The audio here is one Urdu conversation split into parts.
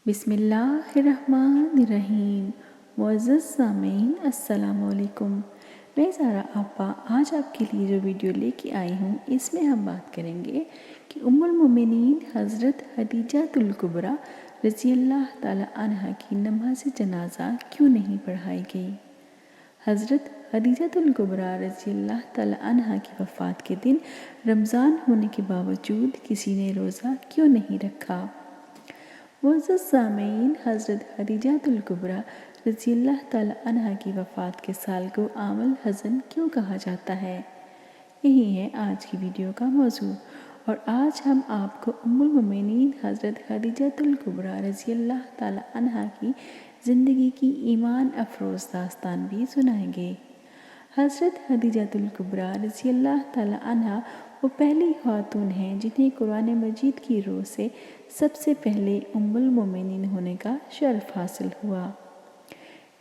بسم اللہ الرحمن الرحیم۔ معزز سامعین السلام علیکم۔ میں زارا آپا آج آپ کے لیے جو ویڈیو لے کے آئی ہوں اس میں ہم بات کریں گے کہ ام المومنین حضرت خدیجہ الکبریٰ رضی اللہ تعالی عنہ کی نماز جنازہ کیوں نہیں پڑھائی گئی؟ حضرت خدیجہ الکبریٰ رضی اللہ تعالی عنہ کی وفات کے دن رمضان ہونے کے باوجود کسی نے روزہ کیوں نہیں رکھا؟ معزز سامعین، حضرت خدیجہ الکبریٰ رضی اللہ تعالی عنہ کی وفات کے سال کو عام الحزن کیوں کہا جاتا ہے؟ یہی ہے آج کی ویڈیو کا موضوع، اور آج ہم آپ کو ام المومنین حضرت خدیجہ الکبریٰ رضی اللہ تعالی عنہ کی زندگی کی ایمان افروز داستان بھی سنائیں گے۔ حضرت خدیجہ الکبریٰ رضی اللہ تعالی عنہ وہ پہلی خاتون ہیں جنہیں قرآن مجید کی روح سے سب سے پہلے ام المومنین ہونے کا شرف حاصل ہوا۔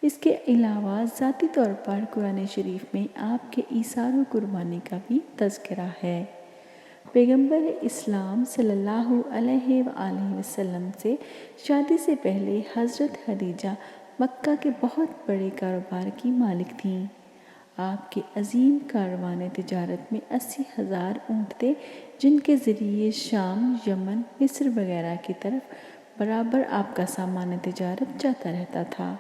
اس کے علاوہ ذاتی طور پر قرآن شریف میں آپ کے ایثار و قربانی کا بھی تذکرہ ہے۔ پیغمبر اسلام صلی اللہ علیہ وآلہ وسلم سے شادی سے پہلے حضرت خدیجہ مکہ کے بہت بڑے کاروبار کی مالک تھیں۔ آپ کے عظیم کاروان تجارت میں 80,000 اونٹ تھے جن کے ذریعے شام، یمن، مصر وغیرہ کی طرف برابر آپ کا سامان تجارت جاتا رہتا تھا۔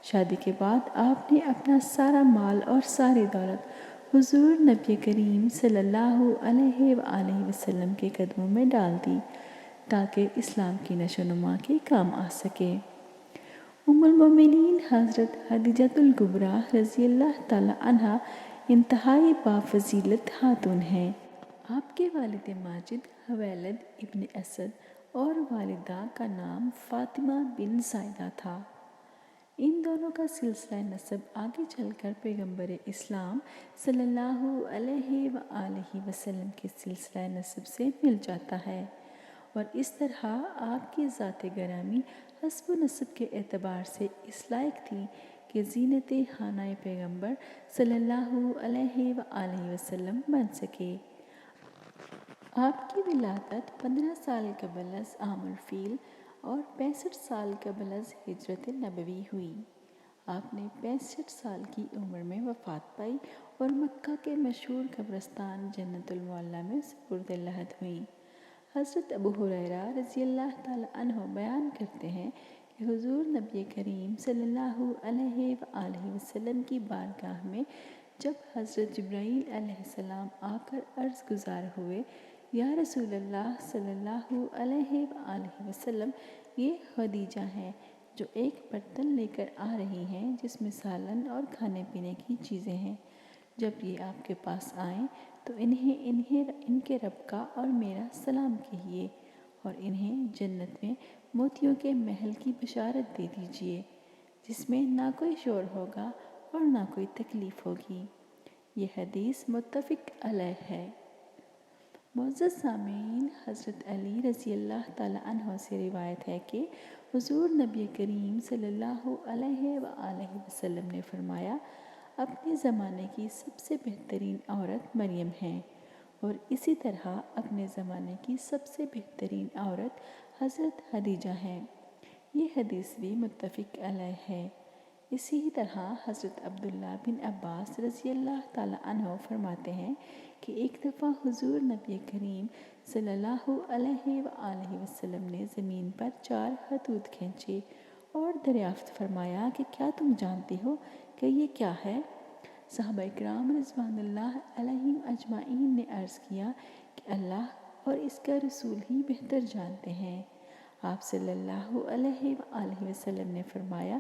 شادی کے بعد آپ نے اپنا سارا مال اور ساری دولت حضور نبی کریم صلی اللہ علیہ وآلہ وسلم کے قدموں میں ڈال دی تاکہ اسلام کی نشو و نما کے کام آ سکے۔ ام المومنین حضرت خدیجہ الکبریٰ رضی اللہ تعالی عنہ انتہائی بافضیلت خاتون ہیں۔ آپ کے والد ماجد خویلد ابن اسد اور والدہ کا نام فاطمہ بن زائدہ تھا۔ ان دونوں کا سلسلہ نسب آگے چل کر پیغمبر اسلام صلی اللہ علیہ وآلہ وسلم کے سلسلہ نسب سے مل جاتا ہے، اور اس طرح آپ کی ذات گرامی حسب و نسب کے اعتبار سے اس لائق تھی کہ زینت خانہ پیغمبر صلی اللہ علیہ وآلہ وسلم بن سکے۔ آپ کی ولادت 15 سال قبل از عام الفیل اور 65 سال قبل از ہجرت نبوی ہوئی۔ آپ نے 65 سال کی عمر میں وفات پائی اور مکہ کے مشہور قبرستان جنت المعلیٰ میں سپرد لحد ہوئیں۔ حضرت ابو ہریرہ رضی اللہ تعالی عنہ بیان کرتے ہیں کہ حضور نبی کریم صلی اللہ علیہ وآلہ وسلم کی بارگاہ میں جب حضرت جبرائیل علیہ السلام آ کر عرض گزار ہوئے، یا رسول اللہ صلی اللہ علیہ وآلہ وسلم، یہ خدیجہ ہیں جو ایک برتن لے کر آ رہی ہیں جس میں سالن اور کھانے پینے کی چیزیں ہیں، جب یہ آپ کے پاس آئیں تو ان کے رب کا اور میرا سلام کہیے، اور انہیں جنت میں موتیوں کے محل کی بشارت دے دیجیے جس میں نہ کوئی شور ہوگا اور نہ کوئی تکلیف ہوگی۔ یہ حدیث متفق علیہ ہے۔ معزز سامعین، حضرت علی رضی اللہ تعالی عنہ سے روایت ہے کہ حضور نبی کریم صلی اللہ علیہ وآلہ وسلم نے فرمایا، اپنے زمانے کی سب سے بہترین عورت مریم ہے، اور اسی طرح اپنے زمانے کی سب سے بہترین عورت حضرت خدیجہ ہے۔ یہ حدیث بھی متفق علیہ ہے۔ اسی طرح حضرت عبداللہ بن عباس رضی اللہ تعالی عنہ فرماتے ہیں کہ ایک دفعہ حضور نبی کریم صلی اللہ علیہ وآلہ وسلم نے زمین پر 4 خطوط کھینچے اور دریافت فرمایا کہ کیا تم جانتے ہو کہ یہ کیا ہے؟ صحابہ کرام رضوان اللہ علیہم اجمعین نے عرض کیا کہ اللہ اور اس کا رسول ہی بہتر جانتے ہیں۔ آپ صلی اللہ علیہ وآلہ وسلم نے فرمایا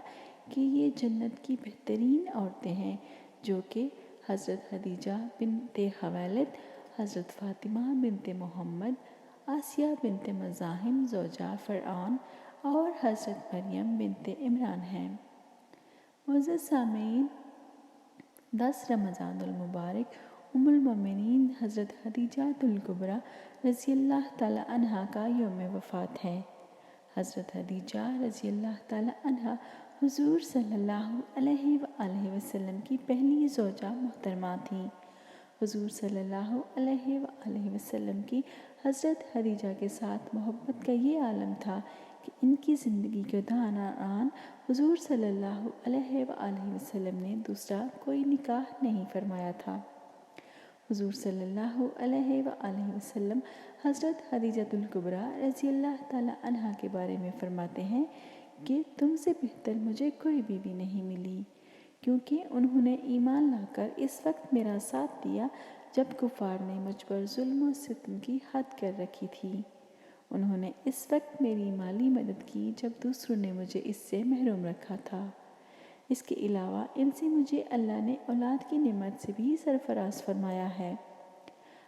کہ یہ جنت کی بہترین عورتیں ہیں، جو کہ حضرت خدیجہ بنت خویلد، حضرت فاطمہ بنت محمد، آسیہ بنت مزاحم زوجہ فرعون اور حضرت مریم بنت عمران ہیں۔ معزز سامعین، 10 رمضان المبارک ام المومنین حضرت خدیجہ الکبریٰ رضی اللہ تعالی عنہ کا یوم وفات ہے۔ حضرت خدیجہ رضی اللہ تعالی عنہ حضور صلی اللہ علیہ وآلہ وسلم کی پہلی زوجہ محترمہ تھیں۔ حضور صلی اللہ علیہ وآلہ وسلم کی حضرت خدیجہ کے ساتھ محبت کا یہ عالم تھا کہ ان کی زندگی کے دوران حضور صلی اللہ علیہ وآلہ وسلم نے دوسرا کوئی نکاح نہیں فرمایا تھا۔ حضور صلی اللہ علیہ وآلہ وسلم حضرت خدیجہ الکبریٰ رضی اللہ تعالی عنہا کے بارے میں فرماتے ہیں کہ تم سے بہتر مجھے کوئی بیوی نہیں ملی، کیونکہ انہوں نے ایمان لا کر اس وقت میرا ساتھ دیا جب کفار نے مجھ پر ظلم و ستم کی حد کر رکھی تھی۔ انہوں نے اس وقت میری مالی مدد کی جب دوسروں نے مجھے اس سے محروم رکھا تھا۔ اس کے علاوہ ان سے مجھے اللہ نے اولاد کی نعمت سے بھی سرفراز فرمایا ہے۔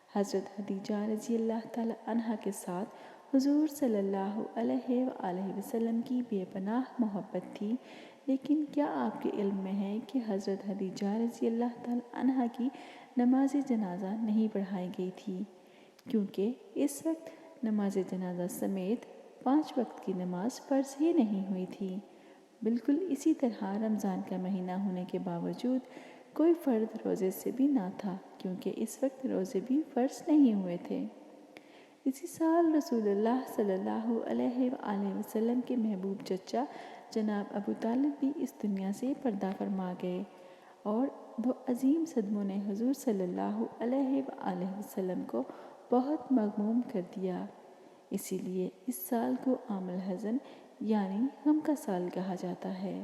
حضرت خدیجہ رضی اللہ تعالی عنہا کے ساتھ حضور صلی اللہ علیہ وآلہ وسلم کی بے پناہ محبت تھی، لیکن کیا آپ کے علم میں ہے کہ حضرت خدیجہ رضی اللہ تعالی عنہا کی نماز جنازہ نہیں پڑھائی گئی تھی، کیونکہ اس وقت نماز جنازہ سمیت 5 وقت کی نماز فرض ہی نہیں ہوئی تھی۔ بالکل اسی طرح رمضان کا مہینہ ہونے کے باوجود کوئی فرد روزے سے بھی نہ تھا، کیونکہ اس وقت روزے بھی فرض نہیں ہوئے تھے۔ اسی سال رسول اللہ صلی اللہ علیہ وآلہ وسلم کے محبوب چچا جناب ابو طالب بھی اس دنیا سے پردہ فرما گئے، اور 2 عظیم صدموں نے حضور صلی اللہ علیہ وآلہ وسلم کو بہت مغموم کر دیا۔ اسی لیے اس سال کو عام الحزن یعنی غم کا سال کہا جاتا ہے۔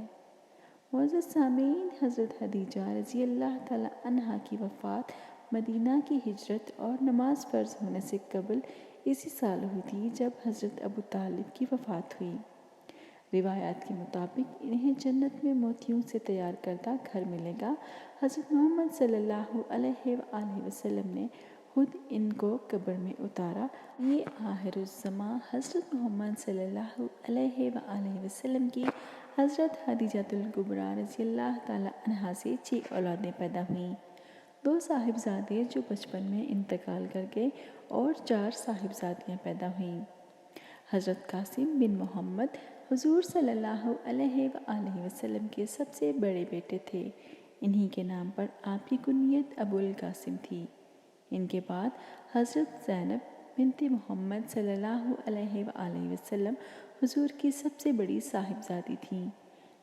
معزز سامعین، حضرت خدیجہ رضی اللہ تعالی عنہا کی وفات مدینہ کی ہجرت اور نماز فرض ہونے سے قبل اسی سال ہوئی تھی جب حضرت ابو طالب کی وفات ہوئی۔ روایات کے مطابق انہیں جنت میں موتیوں سے تیار کردہ گھر ملے گا۔ حضرت محمد صلی اللہ علیہ وآلہ وسلم نے خود ان کو قبر میں اتارا۔ یہ آخر الزماں حضرت محمد صلی اللہ علیہ وآلہ وسلم کی حضرت خدیجہ الکبریٰ رضی اللہ تعالی عنہا سے 6 اولادیں پیدا ہوئیں، 2 صاحبزادے جو بچپن میں انتقال کر گئے اور 4 صاحبزادیاں پیدا ہوئیں۔ حضرت قاسم بن محمد حضور صلی اللہ علیہ وآلہ وسلم کے سب سے بڑے بیٹے تھے۔ انہی کے نام پر آپ کی کنیت ابو القاسم تھی۔ ان کے بعد حضرت زینب بنت محمد صلی اللہ علیہ وآلہ وسلم حضور کی سب سے بڑی صاحبزادی تھیں۔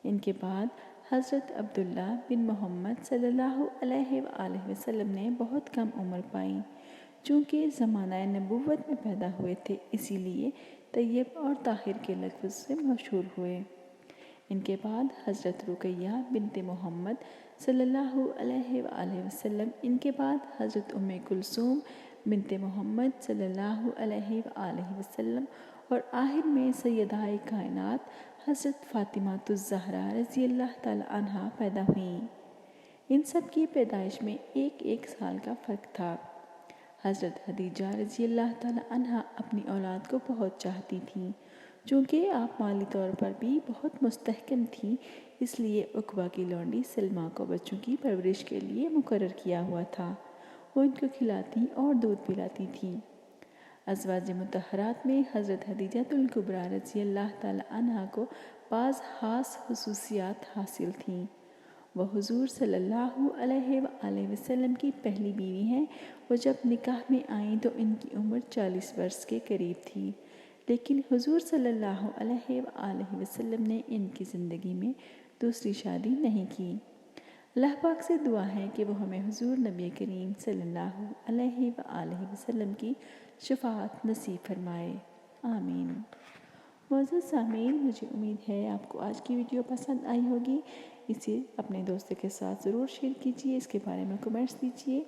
ان کے بعد حضرت عبداللہ بن محمد صلی اللہ علیہ وآلہ وسلم نے بہت کم عمر پائی۔ چونکہ زمانہ نبوت میں پیدا ہوئے تھے، اسی لیے طیب اور طاہر کے لقب سے مشہور ہوئے۔ ان کے بعد حضرت رقیہ بنت محمد صلی اللہ علیہ وآلہ وسلم، ان کے بعد حضرت ام کلثوم بنت محمد صلی اللہ علیہ وآلہ وسلم، اور آخر میں سیدہ کائنات حضرت فاطمہ الزہرا رضی اللہ تعالی عنہا پیدا ہوئیں۔ ان سب کی پیدائش میں 1 سال کا فرق تھا۔ حضرت خدیجہ رضی اللہ تعالی عنہا اپنی اولاد کو بہت چاہتی تھیں۔ چونکہ آپ مالی طور پر بھی بہت مستحکم تھیں، اس لیے عقبہ کی لونڈی سلمہ کو بچوں کی پرورش کے لیے مقرر کیا ہوا تھا۔ وہ ان کو کھلاتی اور دودھ پلاتی تھیں۔ ازواج مطہرات میں حضرت خدیجہ الکبریٰ رضی اللہ تعالی عنہا کو بعض خاص خصوصیات حاصل تھیں۔ وہ حضور صلی اللہ علیہ وآلہ وسلم کی پہلی بیوی ہیں۔ وہ جب نکاح میں آئیں تو ان کی عمر 40 برس کے قریب تھی، لیکن حضور صلی اللہ علیہ وآلہ وسلم نے ان کی زندگی میں دوسری شادی نہیں کی۔ اللہ پاک سے دعا ہے کہ وہ ہمیں حضور نبی کریم صلی اللہ علیہ وآلہ وسلم کی شفاعت نصیب فرمائے، آمین۔ معزز سامعین، مجھے امید ہے آپ کو آج کی ویڈیو پسند آئی ہوگی۔ اسے اپنے دوستوں کے ساتھ ضرور شیئر کیجیے، اس کے بارے میں کمنٹس دیجیے،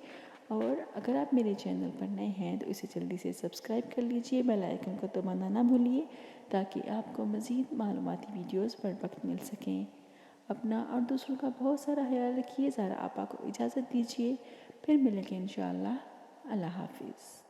اور اگر آپ میرے چینل پر نئے ہیں تو اسے جلدی سے سبسکرائب کر لیجیے، بیل آئیکن کو دبانا نہ بھولیے تاکہ آپ کو مزید معلوماتی ویڈیوز بر وقت مل سکیں۔ اپنا اور دوسروں کا بہت سارا خیال رکھیے۔ زہرا آپا کو اجازت دیجیے، پھر ملیں گے انشاءاللہ۔ اللہ حافظ۔